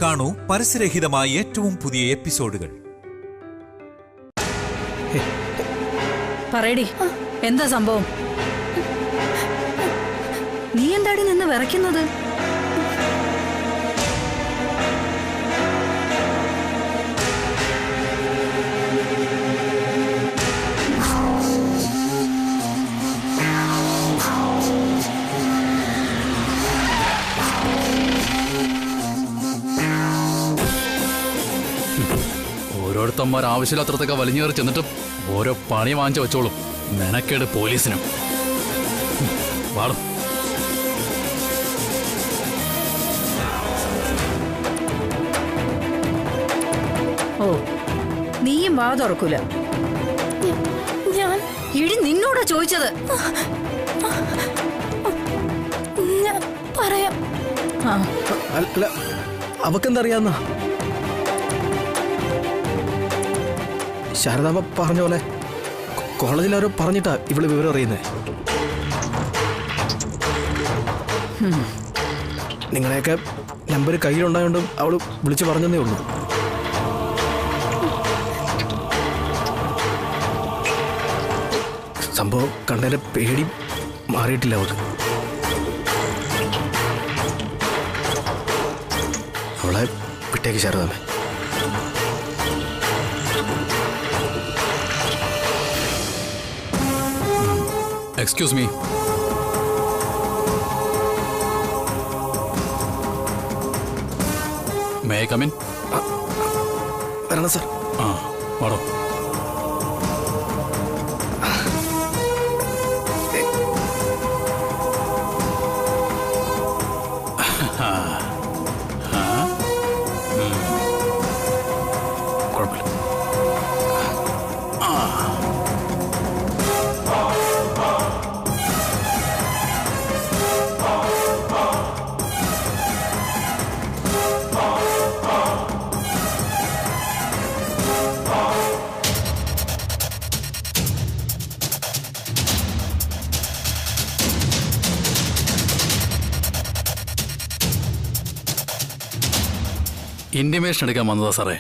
കാണൂ പരസ്യരഹിതമായ ഏറ്റവും പുതിയ എപ്പിസോഡുകൾ. പറയടി, എന്താ സംഭവം? നീ എന്താടി നിന്ന് വിറയ്ക്കുന്നത്? ഓരോരുത്തന്മാർ ആവശ്യമില്ലാത്തടത്തൊക്കെ വലിഞ്ഞേറി ചെന്നിട്ടും ഓരോ പണി വാങ്ങിച്ചു വെച്ചോളും. മെനക്കേട് പോലീസിനും. വാടും. ഓ, നീയും വാ തുറക്കൂല. ഞാൻ ഇടി നിന്നോടാ ചോദിച്ചത്. ഞാൻ പറയാം. അല്ല, അവക്കെന്തറിയാന്ന? ശാരദാമ്മ പറഞ്ഞ പോലെ കോളേജിൽ അവരോ പറഞ്ഞിട്ടാ ഇവള് വിവരം അറിയുന്നേ. നിങ്ങളെയൊക്കെ നമ്പർ കയ്യിലുണ്ടായോണ്ടും അവള് വിളിച്ചു പറഞ്ഞതേ ഉള്ളൂ. സംഭവം കണ്ടതിന്റെ പേടി മാറിയിട്ടില്ല അവൾക്ക്. അവളെ വിട്ടേക്ക് Sharadamma. Excuse me. May I come in? വരണം സാർ. ആ, വാടോ. കുഴപ്പമില്ല. ഇന്റിമേഷൻ എടുക്കാൻ വന്നതാ സാറേ.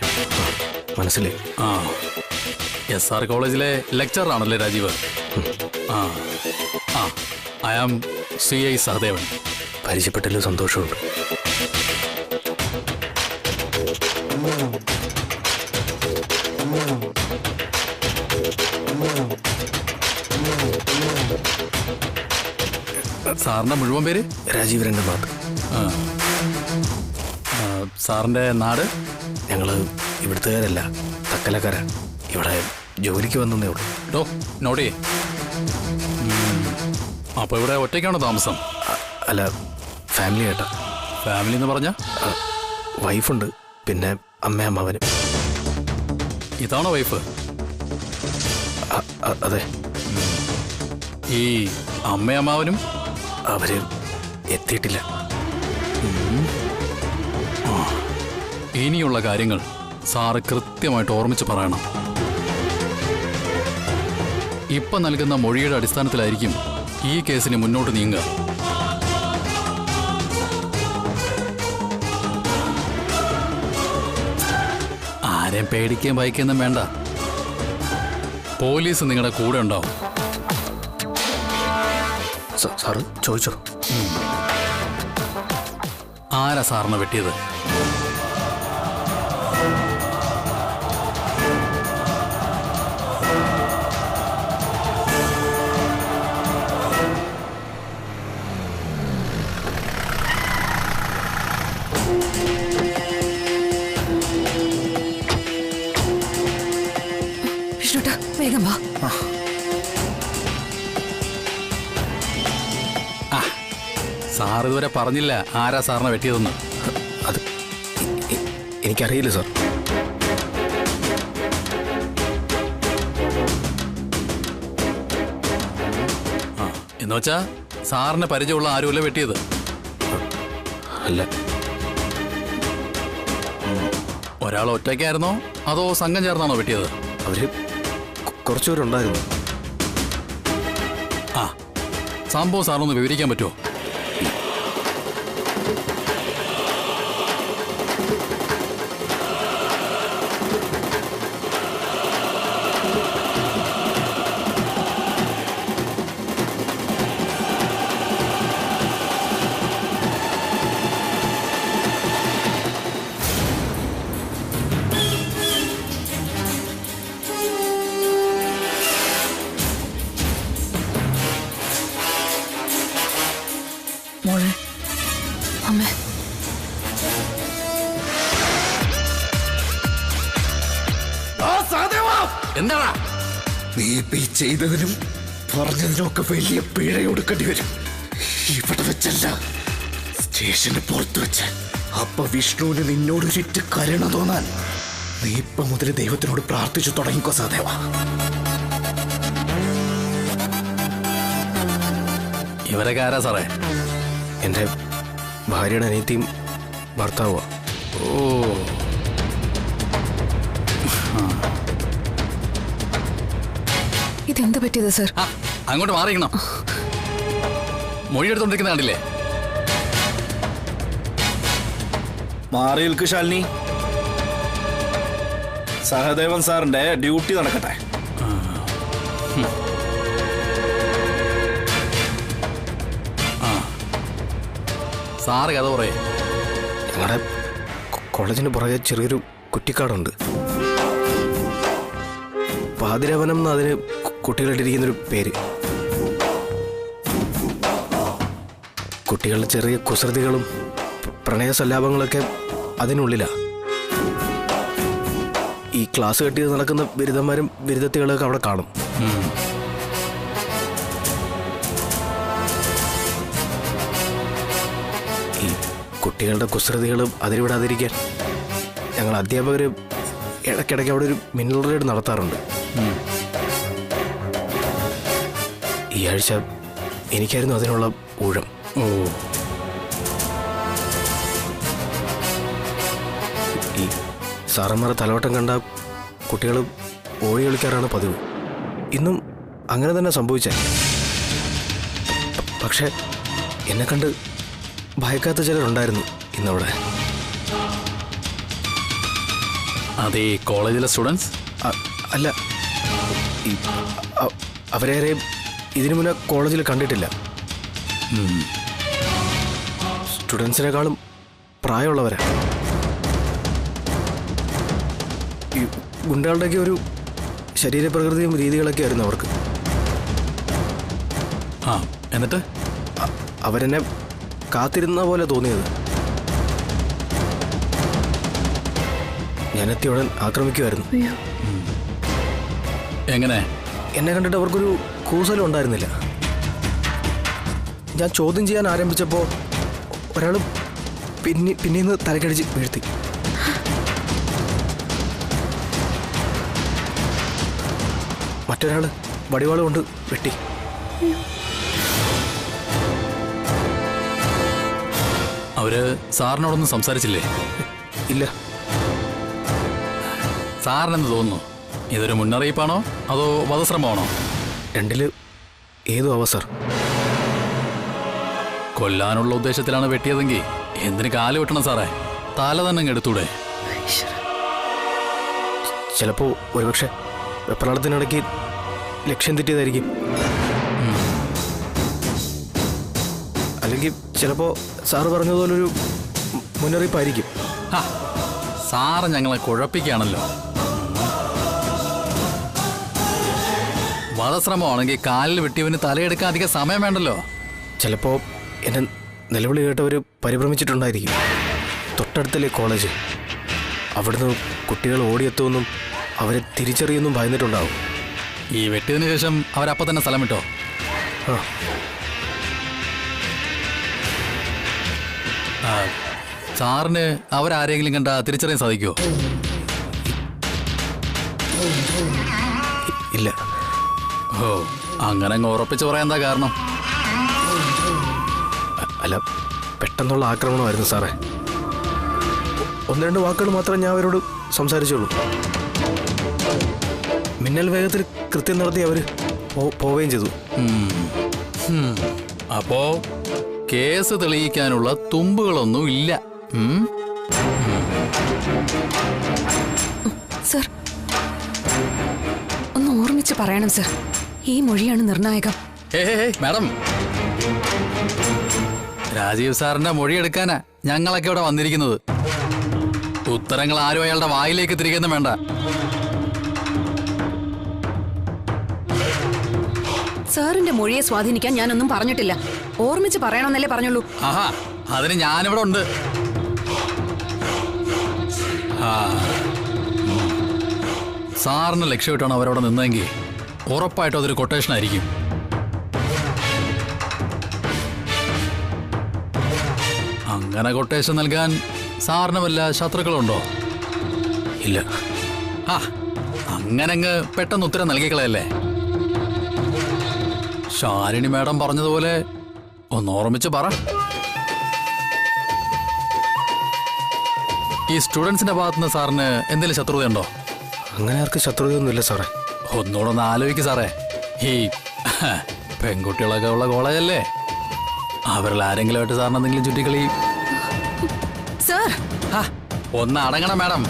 മനസ്സിലായി. ആ, SR കോളേജിലെ ലെക്ചറർ ആണല്ലേ രാജീവ്? ആ ആ, ഐ ആം CI സഹദേവൻ. പരിചയപ്പെട്ടല്ലോ, സന്തോഷമുണ്ട്. സാറിന്റെ മുഴുവൻ പേര്? രാജീവ് രംഗനാഥ്. സാറിന്റെ നാട്? ഞങ്ങള് ഇവിടുത്തുകാരല്ല, തക്കലക്കാരാ. ഇവിടെ ജോലിക്ക് വന്നേ ഉള്ളൂ. ഡോ നോട്ടേ. അപ്പൊ ഇവിടെ ഒറ്റയ്ക്കാണോ താമസം? അല്ല, ഫാമിലി ആയിട്ടാ. ഫാമിലി എന്ന് പറഞ്ഞ? വൈഫുണ്ട്, പിന്നെ അമ്മയമ്മാവനും. ഇതാണോ വൈഫ്? അതെ. ഈ അമ്മയമ്മാവനും? അവര് എത്തിയിട്ടില്ല. ഇനിയുള്ള കാര്യങ്ങൾ സാറ് കൃത്യമായിട്ട് ഓർമ്മിച്ച് പറയണം. ഇപ്പൊ നൽകുന്ന മൊഴിയുടെ അടിസ്ഥാനത്തിലായിരിക്കും ഈ കേസിന് മുന്നോട്ട് നീങ്ങുക. ആരെയും പേടിക്കുകയും ഭയക്കുകയൊന്നും വേണ്ട. പോലീസ് നിങ്ങളുടെ കൂടെ ഉണ്ടാവും. സാറ് ചോദിച്ചോ? ആരാ സാറിനെ വെട്ടിയത്? വിഷ്ണുട്ടാ, വേഗം വാ. സാർ ഇതുവരെ പറഞ്ഞില്ല ആരാ സാറിനെ വെട്ടിയതെന്ന്. അത് എനിക്കറിയില്ല സാർ. എന്നുവെച്ചാ സാറിന് പരിചയമുള്ള ആരുമല്ല വെട്ടിയത്? അല്ല. ഒരാൾ ഒറ്റയ്ക്കായിരുന്നോ അതോ സംഘം ചേർന്നാണോ വെട്ടിയത്? അവര് കുറച്ചുപേരുണ്ടായിരുന്നു. ആ, സംഭവം സാറൊന്ന് വിവരിക്കാൻ പറ്റുമോ? എന്താടാ? നീ ഇപ്പൊ ഈ ചെയ്തതിനും പറഞ്ഞതിനൊക്കെ വലിയ പിഴ കൊടുക്കേണ്ടി വരും. ഇവിടെ വെച്ചല്ല, സ്റ്റേഷന് പുറത്ത് വെച്ച്. അപ്പൊ വിഷ്ണുവിന് നിന്നോടൊരിറ്റ് കരുണ തോന്നാൻ നീ ഇപ്പൊ മുതൽ ദൈവത്തിനോട് പ്രാർത്ഥിച്ചു തുടങ്ങിക്കോ സഹദേവ. ഇവരൊക്കെ ആരാ സാറേ? എൻ്റെ ഭാര്യയുടെ അനിയത്തിയും ഭർത്താവുക. ഓ, ഇതെന്ത് പറ്റിയത് സർ? ആ, അങ്ങോട്ട് മാറിക്കണം. മൊഴിയെടുത്തോണ്ടിരിക്കുന്ന കണ്ടില്ലേ? മാറി നിൽക്ക് ശാലിനി. സഹദേവൻ സാറിന്റെ ഡ്യൂട്ടി നടക്കട്ടെ. സാറ് കഥ പറയേ. ഞങ്ങളുടെ കോളേജിന് പുറകെ ചെറിയൊരു കുറ്റിക്കാടുണ്ട്. പാതിരവനം എന്ന് അതിന് കുട്ടികളിട്ടിരിക്കുന്നൊരു പേര്. കുട്ടികളുടെ ചെറിയ കുസൃതികളും പ്രണയ സല്ലാപങ്ങളൊക്കെ അതിനുള്ളിലാ. ഈ ക്ലാസ് കെട്ടി നടക്കുന്ന ബിരുദന്മാരും ബിരുദത്തികളൊക്കെ അവിടെ കാണും. ഈ കുട്ടികളുടെ കുസൃതികളും അതിരിവിടാതിരിക്കാൻ ഞങ്ങൾ അധ്യാപകർ ഇടയ്ക്കിടയ്ക്ക് അവിടെ ഒരു മിന്നൽ റെയ്ഡ് നടത്താറുണ്ട്. ഈ ആഴ്ച എനിക്കായിരുന്നു അതിനുള്ള ഊഴം. ഓ, ഈ സാറന്മാരെ തലവട്ടം കണ്ട കുട്ടികൾ ഓടി കളിക്കാറാണ് പതിവ്. ഇന്നും അങ്ങനെ തന്നെ സംഭവിച്ചേ. പക്ഷേ എന്നെ കണ്ട് ഭയക്കാത്ത ചിലരുണ്ടായിരുന്നു ഇന്നവിടെ. അതേ കോളേജിലെ സ്റ്റുഡൻസ്? അല്ല, ഈ അവരേരെയും ഇതിനു മുന്നേ കോളേജിൽ കണ്ടിട്ടില്ല. സ്റ്റുഡൻസിനേക്കാളും പ്രായമുള്ളവരാ. ഈ ഗുണ്ടകളുടെയൊക്കെ ഒരു ശരീരപ്രകൃതിയും രീതികളൊക്കെ ആയിരുന്നു അവർക്ക്. ആ, എന്നിട്ട് അവരെന്നെ കാത്തിരുന്ന പോലെ തോന്നിയത്. ഞാനെത്തിയ ഉടൻ ആക്രമിക്കുമായിരുന്നു. എങ്ങനെ? എന്നെ കണ്ടിട്ട് അവർക്കൊരു കൂസലും ഉണ്ടായിരുന്നില്ല. ഞാൻ ചോദ്യം ചെയ്യാൻ ആരംഭിച്ചപ്പോൾ ഒരാൾ പിന്നീന്ന് തലക്കടിച്ച് വീഴ്ത്തി. മറ്റൊരാൾ വടിവാൾ കൊണ്ട് വെട്ടി. അവര് സാറിനോടൊന്നും സംസാരിച്ചില്ലേ? ഇല്ല. സാറിനെന്ത് തോന്നുന്നു? ഇതൊരു മുന്നറിയിപ്പാണോ അതോ വധശ്രമമാണോ? രണ്ടില് ഏതോ അവസർ. കൊല്ലാനുള്ള ഉദ്ദേശത്തിലാണ് വെട്ടിയതെങ്കിൽ എന്തിന് കാല് വെട്ടണം സാറേ? തല തന്നെ എടുത്തൂടെ? ചിലപ്പോ ഒരുപക്ഷെ വെപ്രാളത്തിനിടയ്ക്ക് ലക്ഷ്യം തെറ്റിയതായിരിക്കും. അല്ലെങ്കിൽ ചിലപ്പോ സാറ് പറഞ്ഞതുപോലൊരു മുന്നറിയിപ്പായിരിക്കും. സാറ് ഞങ്ങളെ കുഴപ്പിക്കുകയാണല്ലോ. വധശ്രമമാണെങ്കിൽ കാലിൽ വെട്ടിയവന് തലയെടുക്കാൻ അധികം സമയം വേണ്ടല്ലോ. ചിലപ്പോ എന്നെ നിലവിളി കേട്ടവർ പരിഭ്രമിച്ചിട്ടുണ്ടായിരിക്കും. തൊട്ടടുത്തല്ലേ കോളേജ്. അവിടുന്ന് കുട്ടികൾ ഓടിയെത്തുമെന്നും അവരെ തിരിച്ചറിയുമെന്നും ഭയന്നിട്ടുണ്ടാവും. ഈ വെട്ടിയതിനു ശേഷം അവരപ്പം തന്നെ സ്ഥലം വിട്ടോ? സാറിന് അവരാരെങ്കിലും കണ്ട തിരിച്ചറിയാൻ സാധിക്കുമോ? ഇല്ല. ഓ, അങ്ങനെ അങ്ങ് ഉറപ്പിച്ച് പറയാൻ എന്താ കാരണം? അല്ല, പെട്ടെന്നുള്ള ആക്രമണമായിരുന്നു സാറേ. ഒന്ന് രണ്ട് വാക്കുകൾ മാത്രമേ ഞാൻ അവരോട് സംസാരിച്ചുള്ളൂ. മിന്നൽ വേഗത്തിൽ കൃത്യം നടത്തി അവർ പോവുകയും ചെയ്തു. അപ്പോ കേസ് തെളിയിക്കാനുള്ള തുമ്പുകളൊന്നും ഇല്ല. സർ, ഒന്ന് ഓർമ്മിച്ച് പറയണം സർ. ഈ മൊഴിയാണ് നിർണായകം. മാഡം, രാജീവ് സാറിന്റെ മൊഴിയെടുക്കാനാ ഞങ്ങളൊക്കെ ഇവിടെ വന്നിരിക്കുന്നത്. ഉത്തരങ്ങൾ ആരും അയാളുടെ വായിലേക്ക് തിരികെയൊന്നും വേണ്ട. സാറിന്റെ മൊഴിയെ സ്വാധീനിക്കാൻ ഞാനൊന്നും പറഞ്ഞിട്ടില്ല. ഓർമ്മിച്ച് പറയണമെന്നല്ലേ പറഞ്ഞുള്ളൂ. ആഹാ, അതിന് ഞാനിവിടെ ഉണ്ട്. സാറിന് ലക്ഷ്യമിട്ടാണ് അവരവിടെ നിന്നെങ്കിൽ ഉറപ്പായിട്ടും അതൊരു കൊട്ടേഷൻ ആയിരിക്കും. അങ്ങനെ കൊട്ടേഷൻ നൽകാൻ സാറിന് വല്ല ശത്രുക്കളുണ്ടോ? ഇല്ല. ആ, അങ്ങനെ അങ്ങ് പെട്ടെന്ന് ഉത്തരം നൽകിക്കളയല്ലേ. ശാലിനി മാഡം പറഞ്ഞതുപോലെ ഒന്ന് ഓർമ്മിച്ച് പറ. ഈ സ്റ്റുഡൻസിന്റെ ഭാഗത്തുനിന്ന് സാറിന് എന്തെങ്കിലും ശത്രുതയുണ്ടോ? അങ്ങനെ ആർക്ക് ശത്രുതയൊന്നുമില്ല സാറേ. ഒന്നുകൂടെ ഒന്ന് ആലോചിക്ക് സാറേ. ഈ പെൺകുട്ടികളൊക്കെ ഉള്ള കോളേജല്ലേ, അവരിൽ ആരെങ്കിലുമായിട്ട് സാറിന് എന്തെങ്കിലും ചുറ്റിക്കളി? സാർ, ഒന്ന് അടങ്ങണം മാഡം.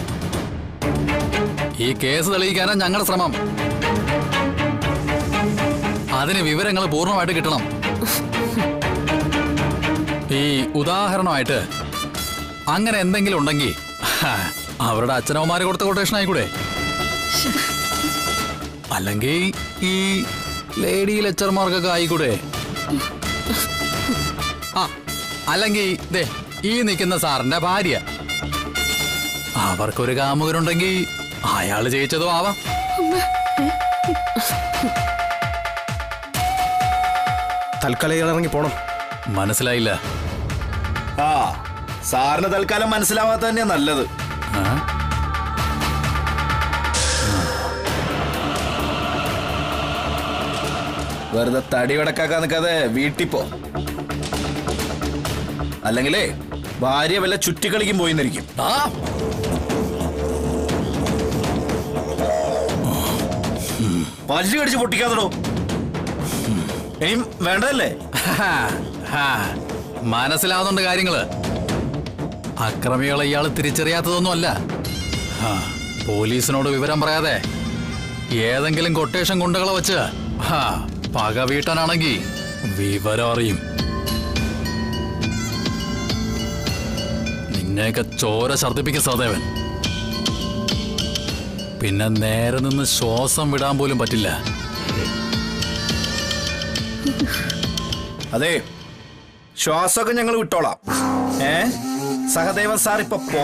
ഈ കേസ് തെളിയിക്കാനാ ഞങ്ങളുടെ ശ്രമം. അതിന് വിവരങ്ങൾ പൂർണ്ണമായിട്ട് കിട്ടണം. ഈ ഉദാഹരണമായിട്ട് അങ്ങനെ എന്തെങ്കിലും ഉണ്ടെങ്കിൽ അവരുടെ അച്ഛനമ്മമാര് കൊടുത്ത കൊട്ടേഷൻ ആയിക്കൂടെ? അല്ലെങ്കിൽ ഈ ലേഡി ലെക്ചർമാർക്കൊക്കെ ആയിക്കൂടെ? ആ, അല്ലെങ്കിൽ ദേ ഈ നിൽക്കുന്ന സാറിന്റെ ഭാര്യ, അവർക്കൊരു കാമുകരുണ്ടെങ്കിൽ അയാള് ജയിച്ചതും ആവാം. തൽക്കാലം ഇയാൾ ഇറങ്ങി പോണം. മനസ്സിലായില്ല? ആ, സാറിന് തൽക്കാലം മനസ്സിലാവാത്ത തന്നെയാ നല്ലത്. വെറുതെ തടി വടക്കാക്കാൻ നിൽക്കാതെ വീട്ടിൽ പോ. അല്ലെങ്കിലേ ഭാര്യ വല്ല ചുറ്റിക്കളിക്കും പോയിന്നിരിക്കും. പല്ല് കടിച്ച് പൊട്ടിക്കാതടോ. ഇനിയും വേണ്ടതല്ലേ? മനസ്സിലാവുന്നുണ്ട് കാര്യങ്ങള്. അക്രമികളെ ഇയാള് തിരിച്ചറിയാത്തതൊന്നുമല്ല. പോലീസിനോട് വിവരം പറയാതെ ഏതെങ്കിലും കൊട്ടേഷൻ ഗുണ്ടകളെ വെച്ച് പക വീട്ടാനാണെങ്കിൽ വിവരം അറിയും. നിന്നെയൊക്കെ ചോര ഛർദ്ദിപ്പിക്കും സഹദേവൻ. പിന്നെ നേരെ നിന്ന് ശ്വാസം വിടാൻ പോലും പറ്റില്ല. അതെ, ശ്വാസമൊക്കെ ഞങ്ങൾ വിട്ടോളാം. സഹദേവൻ സാർ ഇപ്പൊ പോ.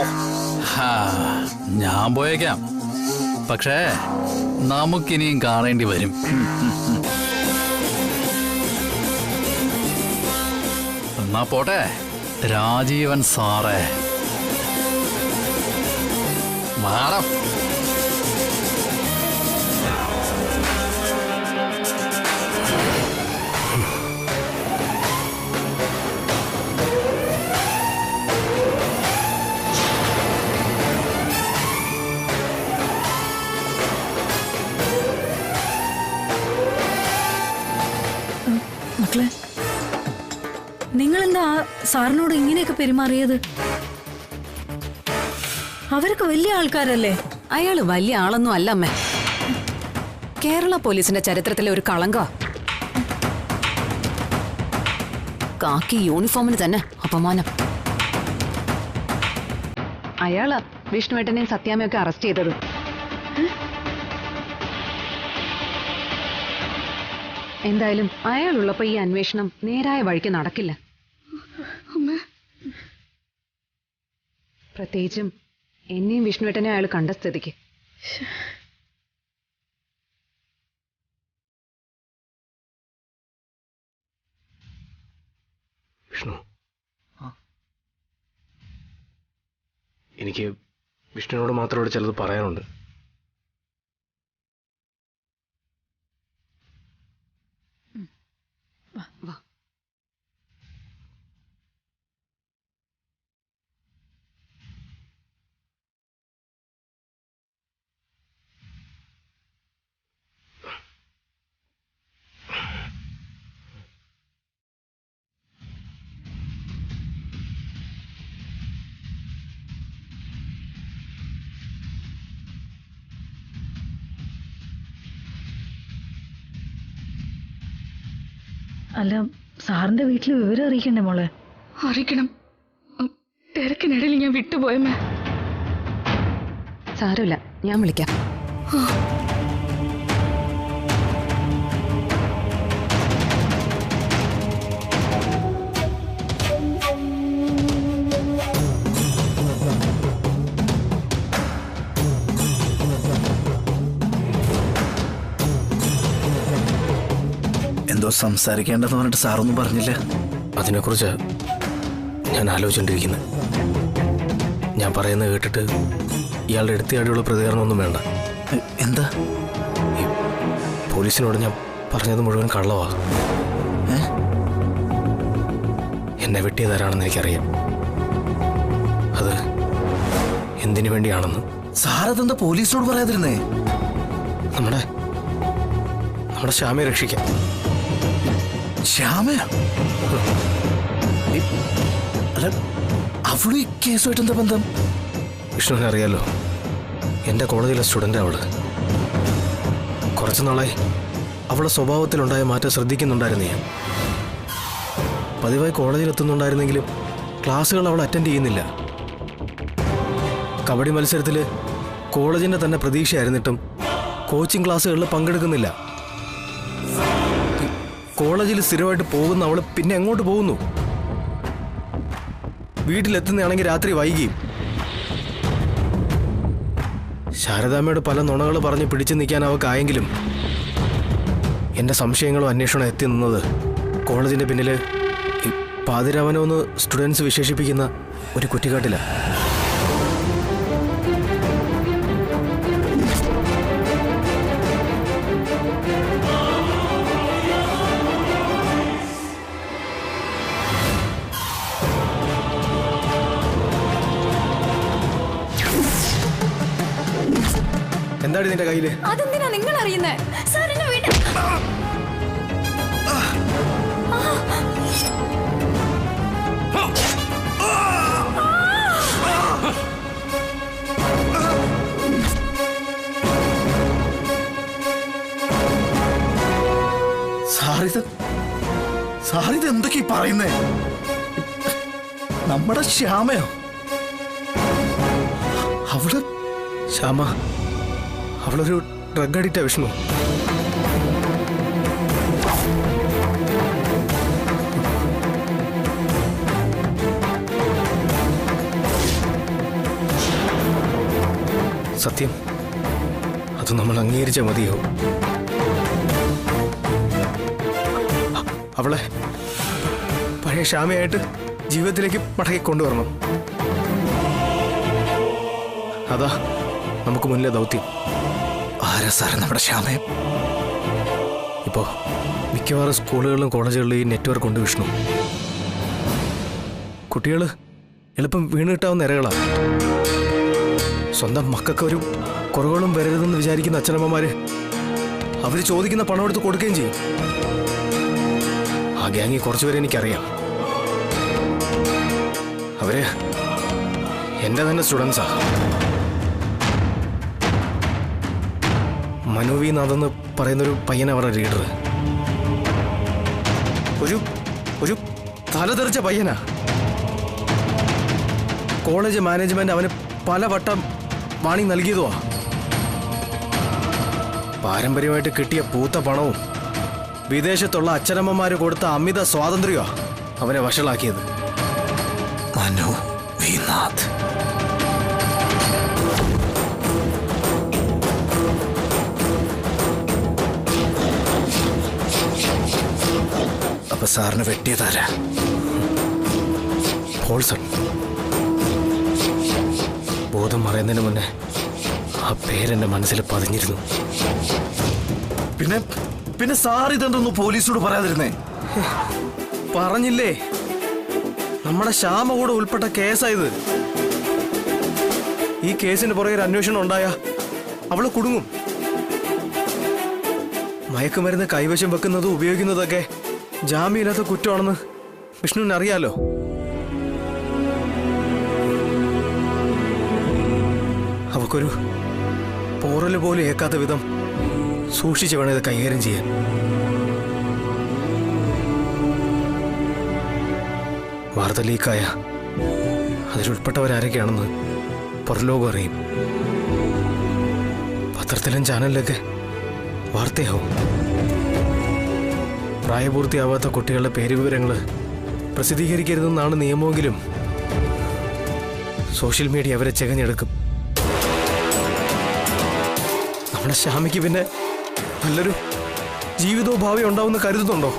ഞാൻ പോയേക്കാം, പക്ഷേ നമുക്കിനിയും കാണേണ്ടി വരും. എന്നാ പോട്ടെ രാജീവൻ സാറേ. മാഡം, മക്കളെ, നിങ്ങളെന്താ സാറിനോട് ഇങ്ങനെയൊക്കെ പെരുമാറിയത്? അവരൊക്കെ വലിയ ആൾക്കാരല്ലേ? അയാള് വലിയ ആളൊന്നും അല്ല അമ്മേ. കേരള പോലീസിന്റെ ചരിത്രത്തിലെ ഒരു കളങ്ക. കാക്കി യൂണിഫോമിന് തന്നെ അപമാനം. അയാള് വിഷ്ണുവേട്ടനെയും സത്യാമ്മയൊക്കെ അറസ്റ്റ് ചെയ്തത്. എന്തായാലും അയാളുള്ളപ്പോ ഈ അന്വേഷണം നേരായ വഴിക്ക് നടക്കില്ല. പ്രത്യേകിച്ചും എന്നെയും വിഷ്ണുവേട്ടനെ അയാൾ കണ്ട സ്ഥിതിക്ക്. വിഷ്ണു, എനിക്ക് വിഷ്ണുവിനോട് മാത്രമോട് ചിലത് പറയാനുണ്ട്. അല്ല, സാറിന്റെ വീട്ടിൽ വിവരം അറിയിക്കണ്ടേ മോളെ? അറിയിക്കണം. തിരക്കിനിടയിൽ ഞാൻ വിട്ടുപോയമ്മേ. സാരമില്ല, ഞാൻ വിളിക്കാം. എന്തോ സംസാരിക്കേണ്ടെന്ന് പറഞ്ഞിട്ട് സാറൊന്നും പറഞ്ഞില്ല. അതിനെക്കുറിച്ച് ഞാൻ ആലോചിച്ചുകൊണ്ടിരിക്കുന്നത്. ഞാൻ പറയുന്നത് കേട്ടിട്ട് ഇയാളുടെ എടുത്തിയാടിയുള്ള പ്രതികരണമൊന്നും വേണ്ട. എന്താ? പോലീസിനോട് ഞാൻ പറഞ്ഞത് മുഴുവൻ കള്ളവാ. എന്നെ വെട്ടിയതാരാണെന്ന് എനിക്കറിയാം. അത് എന്തിനു വേണ്ടിയാണെന്ന്. സാറതെന്താ പോലീസിനോട് പറയാതിരുന്നേ? നമ്മുടെ ശ്യാമയെ രക്ഷിക്കാം. ശ്യാമ? അല്ല, അവളും ഈ കേസുമായിട്ട് എന്താ ബന്ധം? വിഷ്ണുവിനെ അറിയാലോ, എൻ്റെ കോളേജിലെ സ്റ്റുഡൻ്റ് അവള്. കുറച്ചു നാളായി അവളുടെ സ്വഭാവത്തിലുണ്ടായ മാറ്റം ശ്രദ്ധിക്കുന്നുണ്ടായിരുന്നു ഞാൻ. പതിവായി കോളേജിലെത്തുന്നുണ്ടായിരുന്നെങ്കിലും ക്ലാസ്സുകൾ അവൾ അറ്റൻഡ് ചെയ്യുന്നില്ല. കബഡി മത്സരത്തിൽ കോളേജിൻ്റെ തന്നെ പ്രതീക്ഷയായിരുന്നിട്ടും കോച്ചിങ് ക്ലാസ്സുകളിൽ പങ്കെടുക്കുന്നില്ല. കോളേജിൽ സ്ഥിരമായിട്ട് പോകുന്ന അവൾ പിന്നെ എങ്ങോട്ട് പോകുന്നു? വീട്ടിലെത്തുന്നതാണെങ്കിൽ രാത്രി വൈകിയും. ശാരദാമ്മയോട് പല നുണകൾ പറഞ്ഞ് പിടിച്ചു നിൽക്കാൻ അവൾക്കായെങ്കിലും എൻ്റെ സംശയങ്ങളും അന്വേഷണം എത്തി നിന്നത് കോളേജിൻ്റെ പിന്നിൽ പാതിരാമനോന്ന് സ്റ്റുഡൻസ് വിശേഷിപ്പിക്കുന്ന ഒരു കുറ്റിക്കാട്ടില. എന്താണ് ഇതിന്റെ കയ്യില്? അതെന്തിനാ നിങ്ങൾ അറിയുന്നേ? സാറിന്റെ വീട് സാറിത് എന്തൊക്കെയാ പറയുന്നേ? നമ്മുടെ ശ്യാമയോ? അവള് ശ്യാമ അവളൊരു ഡ്രഗ് അഡിക്റ്റാ വിഷ്ണു. സത്യം അത് നമ്മൾ അംഗീകരിച്ച മതിയോ? അവളെ പഴയ ശ്യാമയായിട്ട് ജീവിതത്തിലേക്ക് മടക്കി കൊണ്ടുവരണം. അതാ നമുക്ക് മുന്നിലെ ദൗത്യം. ആരാ സാറേ നമ്മുടെ ശ്യാമയെ? ഇപ്പോൾ മിക്കവാറും സ്കൂളുകളിലും കോളേജുകളിലും ഈ നെറ്റ്വർക്ക് ഉണ്ട് വിഷ്ണു. കുട്ടികൾ എളുപ്പം വീണ് കിട്ടാവുന്ന ഇരകളാണ്. സ്വന്തം മക്കൾക്കൊരു കുറവുകളും വരരുതെന്ന് വിചാരിക്കുന്ന അച്ഛനമ്മമാര് അവർ ചോദിക്കുന്ന പണം എടുത്ത് കൊടുക്കുകയും ചെയ്യും. ആ ഗ്യാങ്ങിൽ കുറച്ചുപേരെ എനിക്കറിയാം. അവര് എൻ്റെ തന്നെ സ്റ്റുഡൻസാ. മനുവിനാഥെന്ന് പറയുന്നൊരു പയ്യൻ അവരുടെ ലീഡർ. ഒരു തലതെറിച്ച പയ്യനാ. കോളേജ് മാനേജ്മെന്റ് അവന് പലവട്ടം വാണിംഗ് നൽകിയതുവാ. പാരമ്പര്യമായിട്ട് കിട്ടിയ പൂത്ത പണവും വിദേശത്തുള്ള അച്ഛനമ്മമാര് കൊടുത്ത അമിത സ്വാതന്ത്ര്യമാ അവനെ വഷളാക്കിയത്. മനു വിനാഥ്. അപ്പൊ സാറിന് വെട്ടിയതാരാ? പോൾസൺ. ബോധം മറയുന്നതിന് മുന്നേ ആ പേരെന്റെ മനസ്സിൽ പതിഞ്ഞിരുന്നു. പിന്നെ സാർ ഇതെന്തൊന്നും പോലീസിനോട് പറയാതിരുന്നേ? പറഞ്ഞില്ലേ, നമ്മുടെ ശ്യാമ കൂടെ ഉൾപ്പെട്ട കേസായത്. ഈ കേസിന് പുറകെ ഒരു അന്വേഷണം ഉണ്ടായ അവള് കുടുങ്ങും. മയക്കുമരുന്ന് കൈവശം വെക്കുന്നതും ഉപയോഗിക്കുന്നതൊക്കെ ജാമ്യമില്ലാത്ത കുറ്റമാണെന്ന് വിഷ്ണുവിന് അറിയാലോ. അവക്കൊരു പോറല് പോലും ഏക്കാത്ത വിധം സൂക്ഷിച്ച് വേണം ഇത് കൈകാര്യം ചെയ്യാൻ. വാർത്ത ലീക്കായ അതിലുൾപ്പെട്ടവരാരൊക്കെയാണെന്ന് പുറലോകം അറിയും. പത്രത്തിലും ചാനലിലൊക്കെ വാർത്തയാവും. പ്രായപൂർത്തിയാവാത്ത കുട്ടികളുടെ പേരുവിവരങ്ങൾ പ്രസിദ്ധീകരിക്കരുതെന്നാണ് നിയമമെങ്കിലും സോഷ്യൽ മീഡിയ അവരെ ചെകഞ്ഞെടുക്കും. നമ്മുടെ ശ്യാമയ്ക്ക് പിന്നെ ജീവിതവും ഭാവിയും ഉണ്ടാവുമെന്ന് കരുതുന്നുണ്ടോ?